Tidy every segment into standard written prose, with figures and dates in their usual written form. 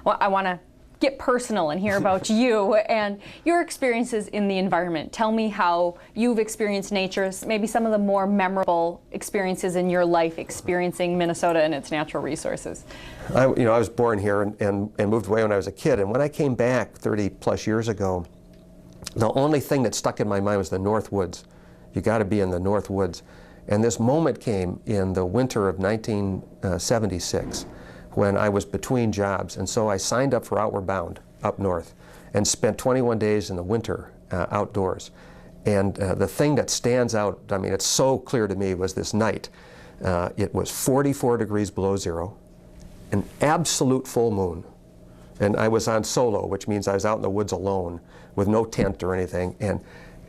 Well, I want to get personal and hear about you and your experiences in the environment. Tell me how you've experienced nature, maybe some of the more memorable experiences in your life experiencing Minnesota and its natural resources. I was born here and moved away when I was a kid, and when I came back 30 plus years ago, the only thing that stuck in my mind was the North Woods. You got to be in the North Woods. And this moment came in the winter of 1976 when I was between jobs, and so I signed up for Outward Bound up north and spent 21 days in the winter outdoors. And the thing that stands out, I mean, it's so clear to me, was this night. It was 44 degrees below zero, an absolute full moon. And I was on solo, which means I was out in the woods alone with no tent or anything. And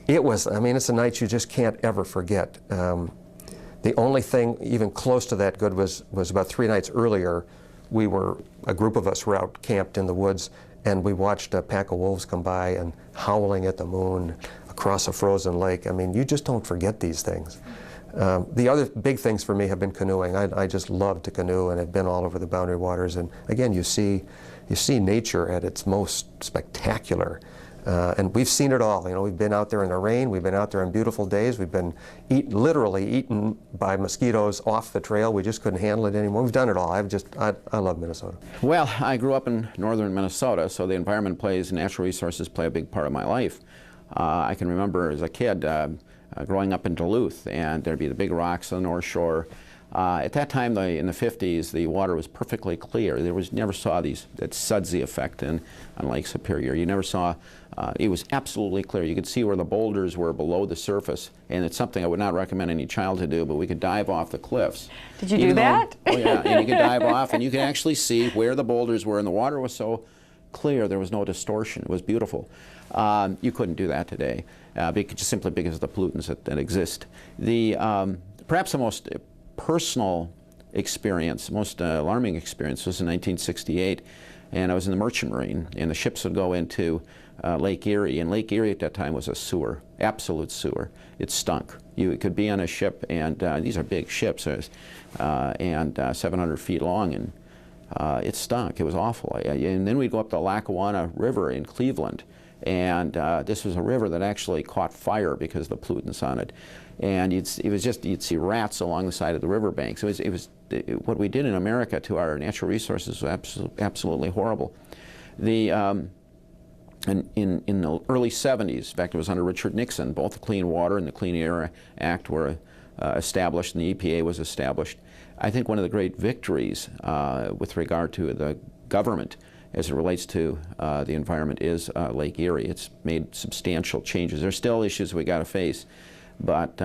it was, I mean, it's a night you just can't ever forget. The only thing even close to that good was about 3 nights earlier. A group of us were out camped in the woods, and we watched a pack of wolves come by and howling at the moon across a frozen lake. I mean, you just don't forget these things. The other big things for me have been canoeing. I just love to canoe and have been all over the Boundary Waters. And again, you see nature at its most spectacular. And we've seen it all. You know, we've been out there in the rain, we've been out there on beautiful days, we've been literally eaten by mosquitoes off the trail. We just couldn't handle it anymore. We've done it all. I love Minnesota. Well, I grew up in northern Minnesota, so the environment natural resources play a big part of my life. I can remember as a kid growing up in Duluth, and there'd be the big rocks on the North Shore. At that time, in the 50s, the water was perfectly clear. Never saw that sudsy effect on Lake Superior. You never saw, it was absolutely clear. You could see where the boulders were below the surface, and it's something I would not recommend any child to do, but we could dive off the cliffs. Did you do that? Oh yeah, and you could dive off, and you could actually see where the boulders were, and the water was so clear, there was no distortion. It was beautiful. You couldn't do that today, just simply because of the pollutants that exist. Perhaps the most personal experience, most alarming experience, was in 1968, and I was in the Merchant Marine, and the ships would go into Lake Erie, and Lake Erie at that time was a sewer, absolute sewer. It stunk. You could be on a ship, and these are big ships, and 700 feet long, and it stunk. It was awful. And then we'd go up the Lackawanna River in Cleveland, and this was a river that actually caught fire because of the pollutants on it. And you'd see rats along the side of the riverbanks. What we did in America to our natural resources was absolutely horrible. In the early 70s, in fact, it was under Richard Nixon, both the Clean Water and the Clean Air Act were established, and the EPA was established. I think one of the great victories with regard to the government as it relates to the environment is Lake Erie. It's made substantial changes. There's still issues we got to face. But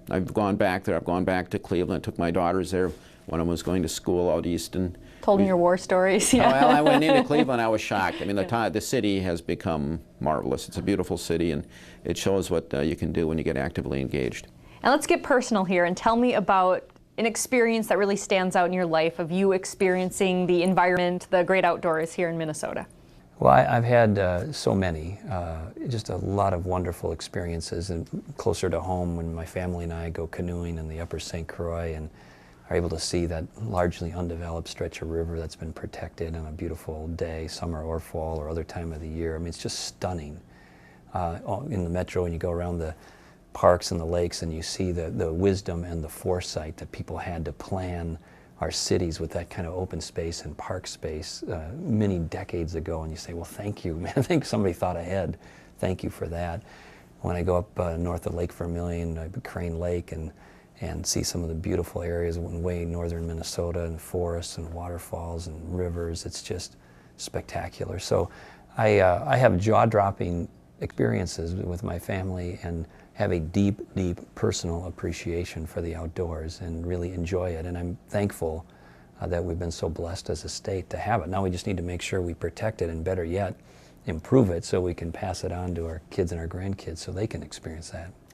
I've gone back there. I've gone back to Cleveland. Took my daughters there. One of them was going to school out east, and told them your war stories. Yeah. Oh, well, I went into Cleveland. I was shocked. I mean, the city has become marvelous. It's a beautiful city, and it shows what you can do when you get actively engaged. And let's get personal here and tell me about an experience that really stands out in your life of you experiencing the environment, the great outdoors here in Minnesota. Well, I've had so many, just a lot of wonderful experiences, and closer to home when my family and I go canoeing in the Upper St. Croix and are able to see that largely undeveloped stretch of river that's been protected on a beautiful day, summer or fall or other time of the year. I mean, it's just stunning. In the metro, when you go around the parks and the lakes and you see the wisdom and the foresight that people had to plan our cities with that kind of open space and park space many decades ago, and you say, well, thank you, man. I think somebody thought ahead. Thank you for that. When I go up north of Lake Vermilion, Crane Lake, and see some of the beautiful areas way northern Minnesota, and forests and waterfalls and rivers, it's just spectacular. So I have jaw-dropping experiences with my family and have a deep, deep personal appreciation for the outdoors and really enjoy it. And I'm thankful that we've been so blessed as a state to have it. Now we just need to make sure we protect it, and better yet, improve it so we can pass it on to our kids and our grandkids so they can experience that.